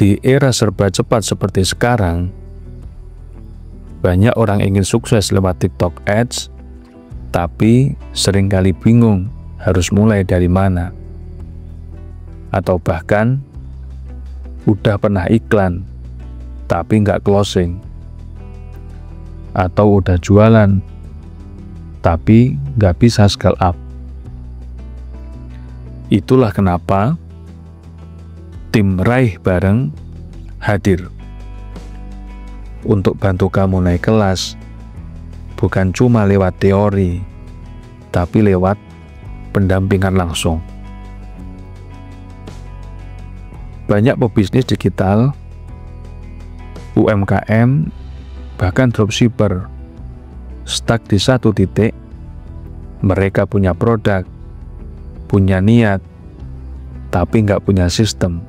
Di era serba cepat seperti sekarang, banyak orang ingin sukses lewat TikTok Ads, tapi seringkali bingung harus mulai dari mana. Atau bahkan udah pernah iklan, tapi nggak closing. Atau udah jualan, tapi nggak bisa scale up. Itulah kenapa tim Raih Bareng hadir untuk bantu kamu naik kelas, bukan cuma lewat teori, tapi lewat pendampingan langsung. Banyak pebisnis digital, UMKM, bahkan dropshipper stuck di satu titik. Mereka punya produk, punya niat, tapi nggak punya sistem,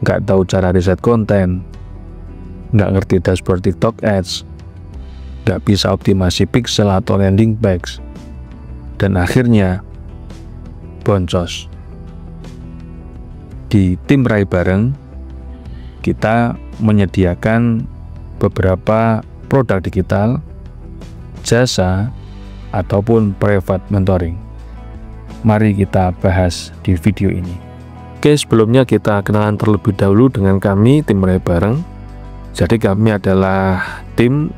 nggak tahu cara riset konten, nggak ngerti dashboard TikTok Ads, nggak bisa optimasi pixel atau landing page, dan akhirnya boncos. Di tim Raih Bareng, kita menyediakan beberapa produk digital, jasa, ataupun private mentoring. Mari kita bahas di video ini. Oke, sebelumnya kita kenalan terlebih dahulu dengan kami, tim Raih Bareng. Jadi kami adalah tim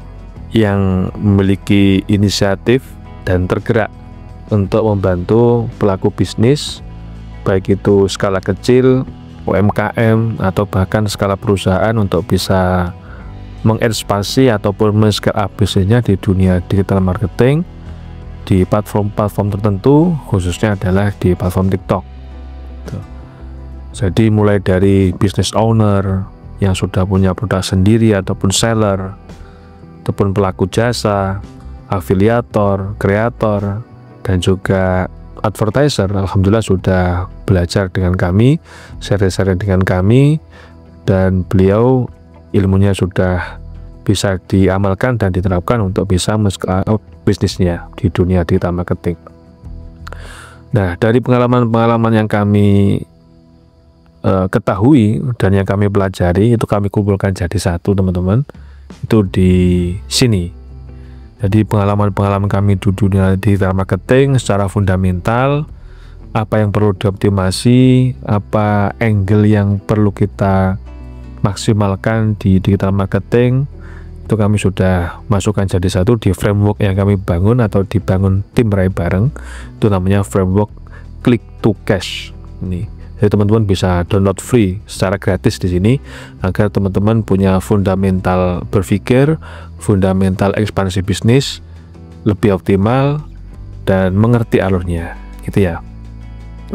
yang memiliki inisiatif dan tergerak untuk membantu pelaku bisnis, baik itu skala kecil, UMKM, atau bahkan skala perusahaan untuk bisa mengekspansi ataupun men-scale up bisnisnya di dunia digital marketing di platform-platform tertentu, khususnya adalah di platform TikTok. Jadi mulai dari business owner yang sudah punya produk sendiri ataupun seller, ataupun pelaku jasa, afiliator, kreator, dan juga advertiser, alhamdulillah sudah belajar dengan kami, share-share dengan kami, dan beliau ilmunya sudah bisa diamalkan dan diterapkan untuk bisa men-scale bisnisnya di dunia digital marketing. Nah, dari pengalaman-pengalaman yang kami ketahui dan yang kami pelajari, itu kami kumpulkan jadi satu, teman-teman. Itu di sini. Jadi pengalaman-pengalaman kami di dunia digital marketing secara fundamental, apa yang perlu dioptimasi, apa angle yang perlu kita maksimalkan di digital marketing, itu kami sudah masukkan jadi satu di framework yang kami bangun atau dibangun tim Raih Bareng. Itu namanya framework Click to Cash. Ini. Jadi teman-teman bisa download free secara gratis di sini agar teman-teman punya fundamental berpikir, fundamental ekspansi bisnis lebih optimal dan mengerti alurnya, gitu ya.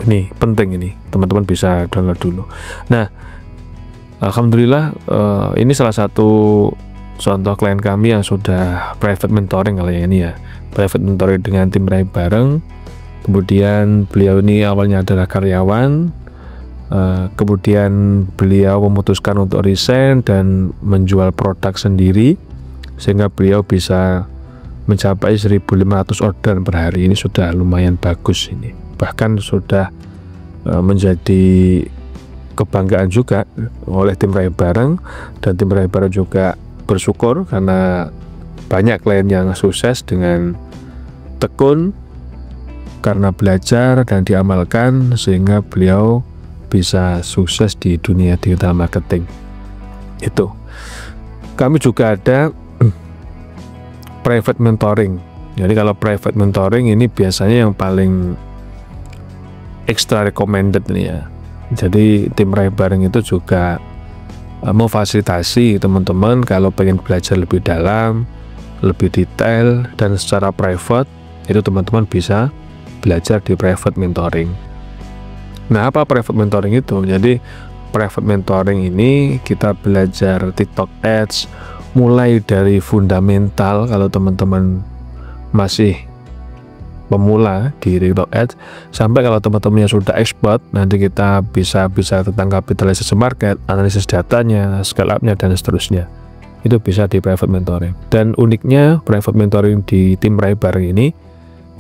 Ini penting, ini teman-teman bisa download dulu. Nah, alhamdulillah ini salah satu contoh klien kami yang sudah private mentoring kali ini ya, private mentoring dengan tim Raih Bareng. Kemudian beliau ini awalnya adalah karyawan. Kemudian beliau memutuskan untuk resign dan menjual produk sendiri sehingga beliau bisa mencapai 1.500 order per hari. Ini sudah lumayan bagus, ini bahkan sudah menjadi kebanggaan juga oleh tim Raih Bareng, dan tim Raih Bareng juga bersyukur karena banyak klien yang sukses dengan tekun karena belajar dan diamalkan sehingga beliau bisa sukses di dunia digital marketing. Itu kami juga ada private mentoring. Jadi kalau private mentoring ini biasanya yang paling extra recommended nih ya. Jadi tim Raih Bareng itu juga memfasilitasi teman-teman kalau pengen belajar lebih dalam, lebih detail dan secara private, itu teman-teman bisa belajar di private mentoring. Nah, apa private mentoring itu? Jadi private mentoring ini kita belajar TikTok Ads mulai dari fundamental. Kalau teman-teman masih pemula di TikTok Ads, sampai kalau teman-temannya sudah expert, nanti kita bisa tentang kapitalisasi market, analisis datanya, scale up-nya, dan seterusnya. Itu bisa di private mentoring. Dan uniknya private mentoring di tim Raih Bareng ini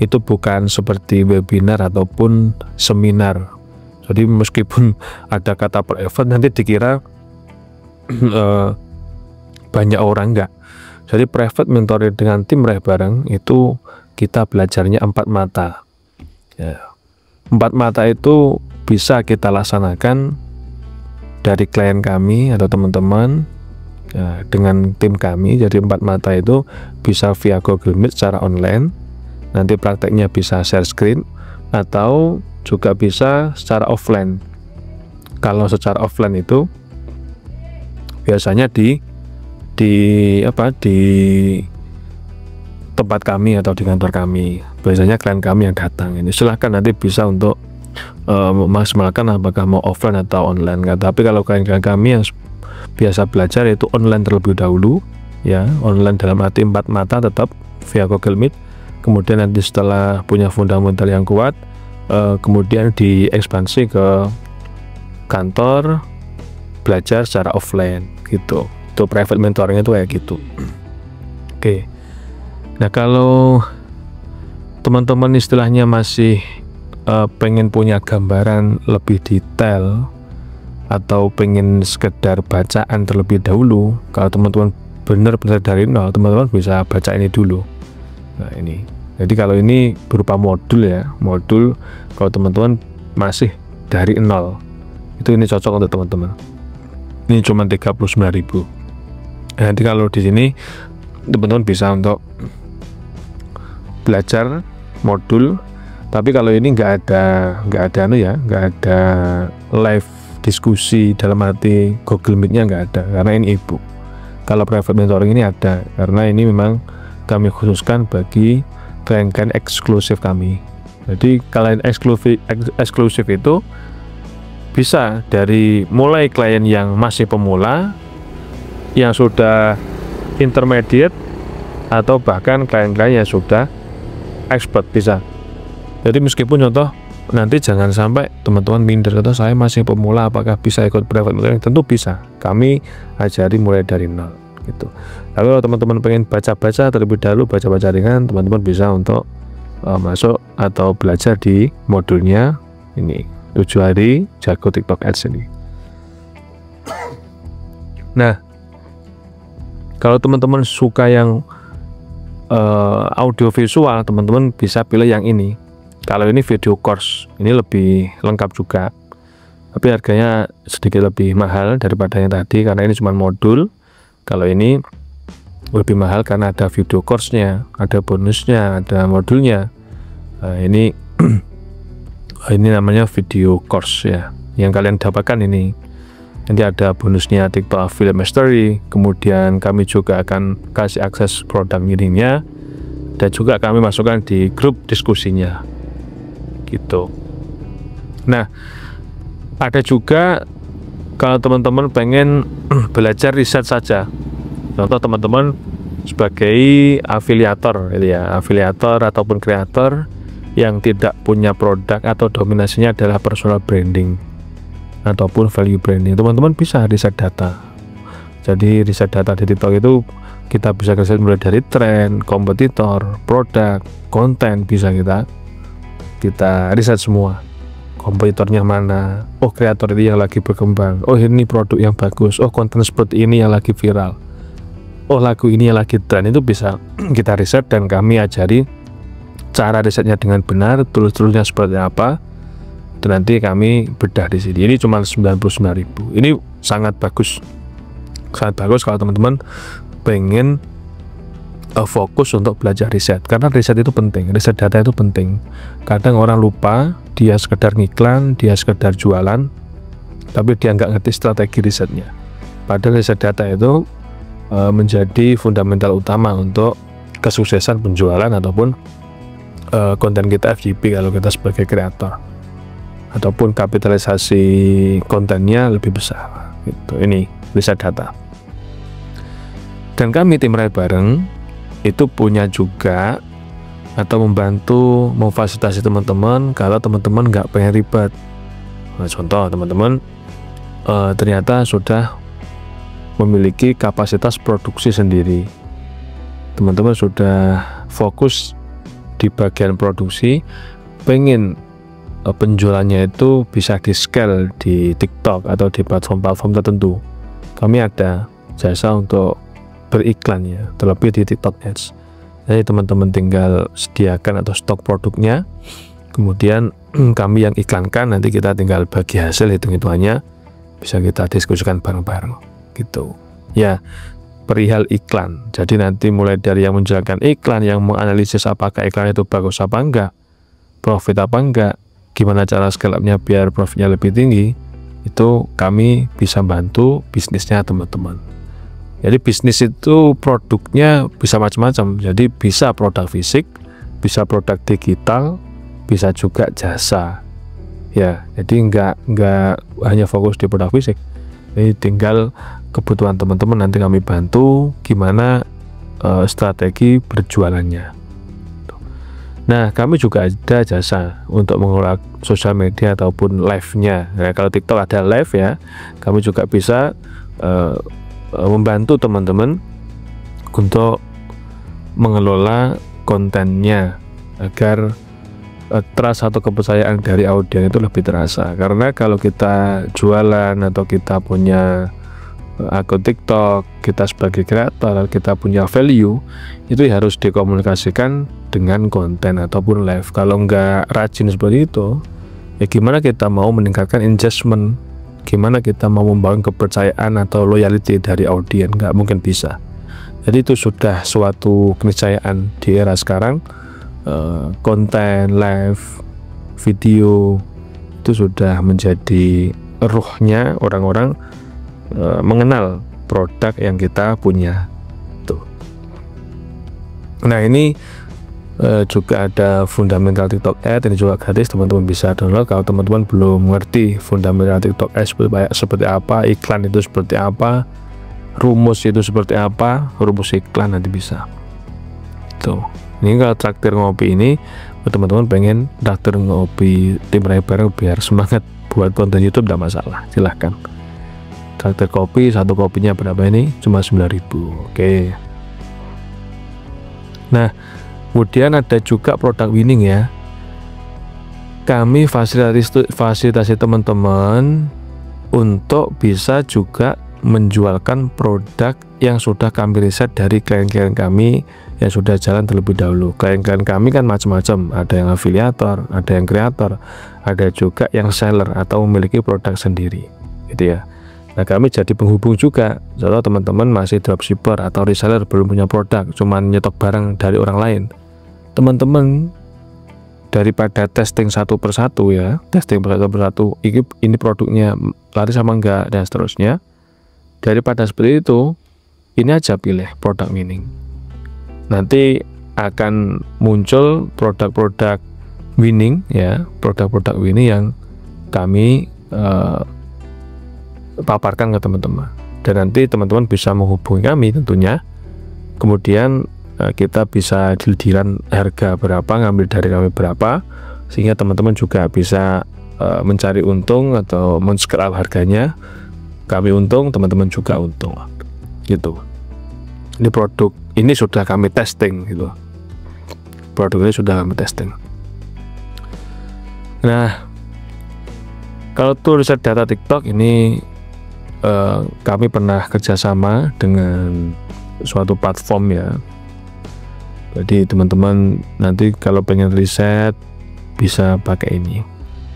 itu bukan seperti webinar ataupun seminar Jadi meskipun ada kata private nanti dikira banyak orang, enggak. Jadi private mentoring dengan tim Rai bareng itu kita belajarnya 4 mata ya. 4 mata itu bisa kita laksanakan dari klien kami atau teman-teman ya, dengan tim kami. Jadi 4 mata itu bisa via Google Meet secara online, nanti prakteknya bisa share screen, atau juga bisa secara offline. Kalau secara offline itu biasanya di tempat kami atau di kantor kami. Biasanya klien kami yang datang. Ini silahkan nanti bisa untuk memaksimalkan apakah mau offline atau online. Tapi kalau klien-klien kami yang biasa belajar itu online terlebih dahulu ya. Online dalam arti 4 mata tetap via Google Meet. Kemudian nanti setelah punya fundamental yang kuat, kemudian diekspansi ke kantor belajar secara offline gitu. Itu private mentoring itu kayak gitu. Oke. Nah, kalau teman-teman istilahnya masih pengen punya gambaran lebih detail atau pengen sekedar bacaan terlebih dahulu, kalau teman-teman benar-benar dari nol, teman-teman bisa baca ini dulu. Nah, ini. Jadi kalau ini berupa modul ya, modul kalau teman-teman masih dari nol, itu ini cocok untuk teman-teman. Ini cuma 39.000. Nanti kalau di sini teman-teman bisa untuk belajar modul, tapi kalau ini nggak ada live diskusi dalam arti Google Meet-nya nggak ada, karena ini ebook. Kalau private mentoring ini ada, karena ini memang kami khususkan bagi klien-klien eksklusif kami. Jadi kalian eksklusif itu bisa dari mulai klien yang masih pemula, yang sudah intermediate, atau bahkan klien-klien yang sudah expert bisa. Jadi meskipun contoh nanti jangan sampai teman-teman minder, atau saya masih pemula apakah bisa ikut private mentoring? Tentu bisa. Kami ajari mulai dari nol gitu. Lalu kalau teman-teman pengen baca-baca terlebih dahulu, baca-baca ringan, teman-teman bisa untuk masuk atau belajar di modulnya ini 7 hari jago TikTok Ads ini. Nah, kalau teman-teman suka yang audio visual, teman-teman bisa pilih yang ini. Kalau ini video course, ini lebih lengkap juga, tapi harganya sedikit lebih mahal daripada yang tadi karena ini cuma modul. Kalau ini lebih mahal karena ada video course-nya, ada bonusnya, ada modulnya. Ini ini namanya video course ya, yang kalian dapatkan ini. Nanti ada bonusnya TikTok Affiliate Mastery, kemudian kami juga akan kasih akses produk meetingnya, dan juga kami masukkan di grup diskusinya gitu. Nah, ada juga kalau teman-teman pengen belajar riset saja, contoh teman-teman sebagai afiliator gitu ya, afiliator ataupun kreator yang tidak punya produk atau dominasinya adalah personal branding ataupun value branding, teman-teman bisa riset data. Jadi riset data di TikTok itu kita bisa riset mulai dari tren, kompetitor, produk, konten, bisa kita riset semua. Kompetitornya mana, oh kreator ini yang lagi berkembang, oh ini produk yang bagus, oh konten seperti ini yang lagi viral, oh lagu ini yang lagi tren, itu bisa kita riset dan kami ajari cara risetnya dengan benar, tools-toolsnya seperti apa, dan nanti kami bedah di sini. Ini cuma 99.000. Ini sangat bagus kalau teman-teman pengen fokus untuk belajar riset, karena riset itu penting, riset data itu penting. Kadang orang lupa, dia sekedar ngiklan, dia sekedar jualan, tapi dia nggak ngerti strategi risetnya. Padahal riset data itu menjadi fundamental utama untuk kesuksesan penjualan ataupun konten kita FYP kalau kita sebagai kreator, ataupun kapitalisasi kontennya lebih besar gitu. Ini riset data. Dan kami tim Rai Bareng itu punya juga atau membantu memfasilitasi teman-teman kalau teman-teman nggak pengen ribet. Nah, contoh teman-teman ternyata sudah memiliki kapasitas produksi sendiri, teman-teman sudah fokus di bagian produksi, pengen penjualannya itu bisa di scale di TikTok atau di platform-platform tertentu. Kami ada jasa untuk beriklan ya, terlebih di TikTok Ads. Jadi teman-teman tinggal sediakan atau stok produknya, kemudian kami yang iklankan, nanti kita tinggal bagi hasil hitung-hitungannya, bisa kita diskusikan bareng-bareng gitu ya. Perihal iklan, jadi nanti mulai dari yang menjalankan iklan, yang menganalisis apakah iklan itu bagus apa enggak, profit apa enggak, gimana cara scale up-nya biar profitnya lebih tinggi, itu kami bisa bantu bisnisnya teman-teman. Jadi bisnis itu produknya bisa macam-macam, jadi bisa produk fisik, bisa produk digital, bisa juga jasa ya. Jadi enggak hanya fokus di produk fisik, jadi tinggal kebutuhan teman-teman nanti kami bantu gimana strategi berjualannya. Nah, kami juga ada jasa untuk mengelola sosial media ataupun live-nya. Nah, kalau TikTok ada live ya, kami juga bisa membantu teman-teman untuk mengelola kontennya agar trust atau kepercayaan dari audiens itu lebih terasa. Karena kalau kita jualan atau kita punya akun TikTok, kita sebagai kreator, kita punya value, itu harus dikomunikasikan dengan konten ataupun live. Kalau nggak rajin seperti itu, ya gimana kita mau meningkatkan engagement, gimana kita mau membangun kepercayaan atau loyalty dari audiens, nggak mungkin bisa. Jadi itu sudah suatu keniscayaan di era sekarang. Konten live, video itu sudah menjadi ruhnya orang-orang mengenal produk yang kita punya tuh. Nah, ini juga ada fundamental TikTok Ads, ini juga gratis, teman-teman bisa download. Kalau teman-teman belum mengerti fundamental TikTok Ads seperti apa, iklan itu seperti apa, rumus itu seperti apa, rumus iklan nanti bisa tuh. Ini kalau traktir ngopi ini, teman-teman pengen traktir ngopi tim Rai bareng biar semangat buat konten YouTube, tidak masalah, silahkan. Traktir kopi, satu kopinya berapa ini? Cuma 9.000. Oke. Nah, kemudian ada juga produk winning ya. Kami fasilitasi teman-teman untuk bisa juga menjualkan produk yang sudah kami riset dari klien-klien kami yang sudah jalan terlebih dahulu. Klien-klien kami kan macam-macam, ada yang afiliator, ada yang kreator, ada juga yang seller atau memiliki produk sendiri, gitu ya. Nah, kami jadi penghubung juga. Kalau teman-teman masih dropshipper atau reseller belum punya produk, cuman nyetok barang dari orang lain, teman-teman daripada testing satu persatu ya, testing satu persatu, ini produknya laris sama enggak dan seterusnya, daripada seperti itu, ini aja pilih produk winning. Nanti akan muncul produk-produk winning ya, produk-produk winning yang kami paparkan ke teman-teman, dan nanti teman-teman bisa menghubungi kami tentunya. Kemudian kita bisa deal-dealan harga berapa, ngambil dari kami berapa, sehingga teman-teman juga bisa mencari untung atau men-scale up harganya. Kami untung, teman-teman juga untung gitu. Ini produk ini sudah kami testing gitu. Produk ini sudah kami testing. Nah, kalau tool riset data TikTok ini kami pernah kerjasama dengan suatu platform ya. Jadi teman-teman nanti kalau pengen riset bisa pakai ini.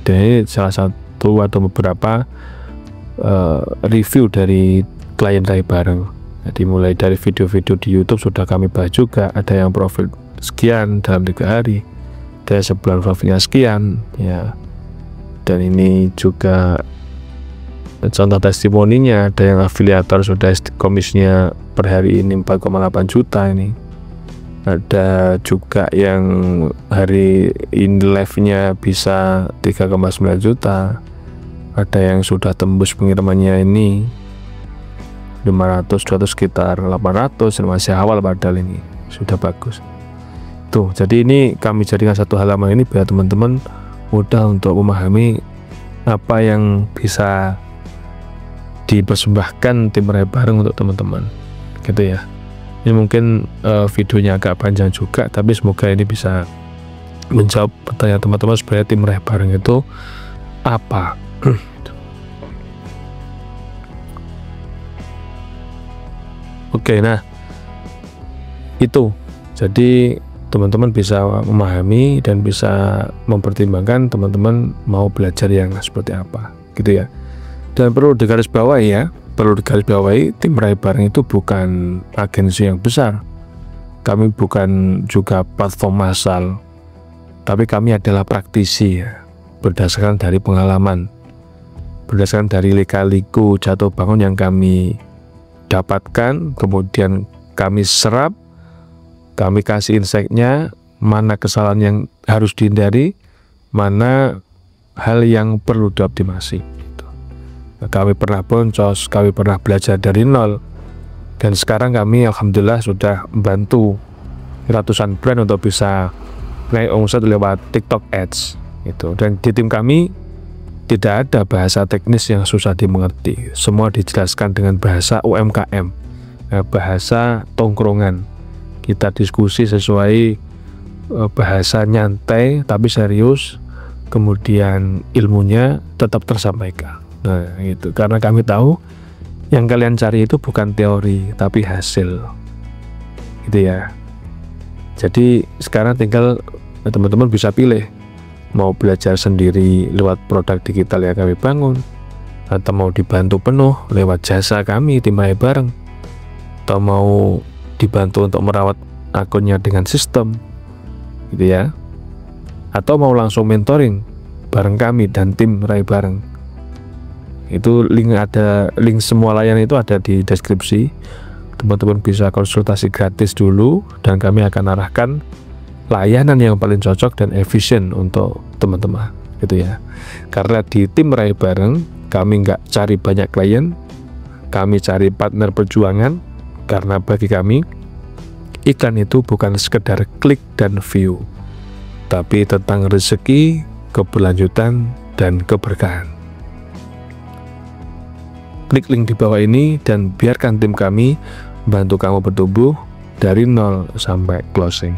Dan ini salah satu atau beberapa review dari klien Rai bareng. Jadi mulai dari video-video di YouTube sudah kami bahas juga. Ada yang profit sekian dalam 3 hari, ada sebulan profitnya sekian ya. Dan ini juga contoh testimoninya, ada yang afiliator sudah komisinya per hari ini 4,8 juta ini. Ada juga yang hari ini live-nya bisa 3,9 juta. Ada yang sudah tembus pengirimannya ini 500, 200 sekitar 800, dan masih awal padahal ini sudah bagus. Tuh, jadi ini kami jadikan satu halaman ini biar teman-teman mudah untuk memahami apa yang bisa dipersembahkan tim Rai bareng untuk teman-teman gitu ya. Ini mungkin videonya agak panjang juga, tapi semoga ini bisa menjawab pertanyaan teman-teman sebenarnya tim Rai Bareng itu apa. Oke, nah itu jadi teman-teman bisa memahami dan bisa mempertimbangkan teman-teman mau belajar yang seperti apa gitu ya. Dan perlu digarisbawahi ya, tim Rai Bareng itu bukan agensi yang besar, kami bukan juga platform massal, tapi kami adalah praktisi ya, berdasarkan dari pengalaman, berdasarkan dari lika-liku jatuh bangun yang kami dapatkan, kemudian kami serap, kami kasih insight-nya, mana kesalahan yang harus dihindari, mana hal yang perlu dioptimasi gitu. Kami pernah boncos, kami pernah belajar dari nol, dan sekarang kami alhamdulillah sudah membantu ratusan brand untuk bisa naik omset lewat TikTok Ads gitu. Dan di tim kami tidak ada bahasa teknis yang susah dimengerti, semua dijelaskan dengan bahasa UMKM, bahasa tongkrongan. Kita diskusi sesuai bahasa nyantai tapi serius, kemudian ilmunya tetap tersampaikan. Nah itu karena kami tahu yang kalian cari itu bukan teori tapi hasil gitu ya. Jadi sekarang tinggal teman-teman bisa pilih mau belajar sendiri lewat produk digital yang kami bangun, atau mau dibantu penuh lewat jasa kami tim Rai Bareng, atau mau dibantu untuk merawat akunnya dengan sistem gitu ya, atau mau langsung mentoring bareng kami dan tim Rai Bareng. Itu link semua layanan itu ada di deskripsi. Teman-teman bisa konsultasi gratis dulu dan kami akan arahkan layanan yang paling cocok dan efisien untuk teman-teman gitu ya. Karena di tim Rai Bareng kami nggak cari banyak klien, kami cari partner perjuangan, karena bagi kami iklan itu bukan sekedar klik dan view, tapi tentang rezeki, keberlanjutan, dan keberkahan. Klik link di bawah ini dan biarkan tim kami bantu kamu bertumbuh dari nol sampai closing.